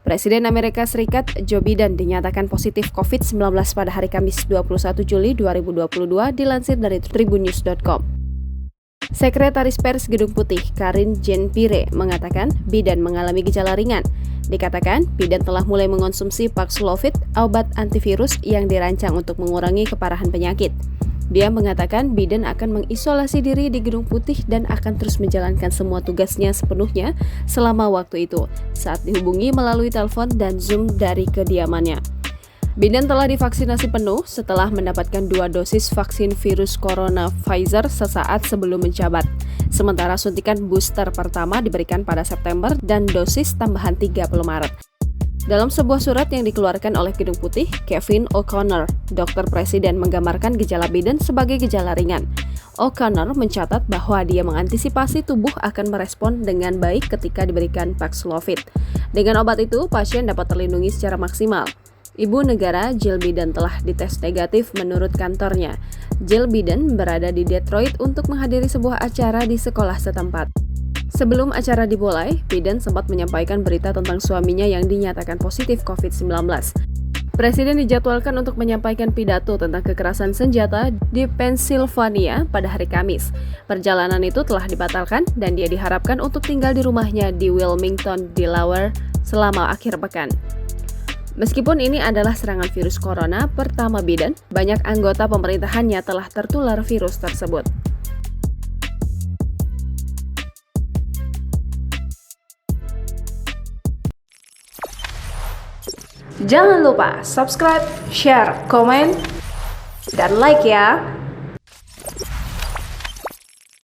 Presiden Amerika Serikat Joe Biden dinyatakan positif COVID-19 pada hari Kamis 21 Juli 2022 dilansir dari tribunnews.com. Sekretaris Pers Gedung Putih Karine Jean-Pierre mengatakan Biden mengalami gejala ringan. Dikatakan Biden telah mulai mengonsumsi Paxlovid, obat antivirus yang dirancang untuk mengurangi keparahan penyakit. Dia mengatakan Biden akan mengisolasi diri di Gedung Putih dan akan terus menjalankan semua tugasnya sepenuhnya selama waktu itu, saat dihubungi melalui telepon dan Zoom dari kediamannya. Biden telah divaksinasi penuh setelah mendapatkan 2 dosis vaksin virus corona Pfizer sesaat sebelum menjabat. Sementara suntikan booster pertama diberikan pada September dan dosis tambahan 30 Maret. Dalam sebuah surat yang dikeluarkan oleh Gedung Putih, Kevin O'Connor, dokter presiden menggambarkan gejala Biden sebagai gejala ringan. O'Connor mencatat bahwa dia mengantisipasi tubuh akan merespon dengan baik ketika diberikan Paxlovid. Dengan obat itu, pasien dapat terlindungi secara maksimal. Ibu negara Jill Biden telah dites negatif menurut kantornya. Jill Biden berada di Detroit untuk menghadiri sebuah acara di sekolah setempat. Sebelum acara dimulai, Biden sempat menyampaikan berita tentang suaminya yang dinyatakan positif COVID-19. Presiden dijadwalkan untuk menyampaikan pidato tentang kekerasan senjata di Pennsylvania pada hari Kamis. Perjalanan itu telah dibatalkan dan dia diharapkan untuk tinggal di rumahnya di Wilmington, Delaware selama akhir pekan. Meskipun ini adalah serangan virus corona pertama Biden, banyak anggota pemerintahannya telah tertular virus tersebut. Jangan lupa subscribe, share, komen, dan like ya!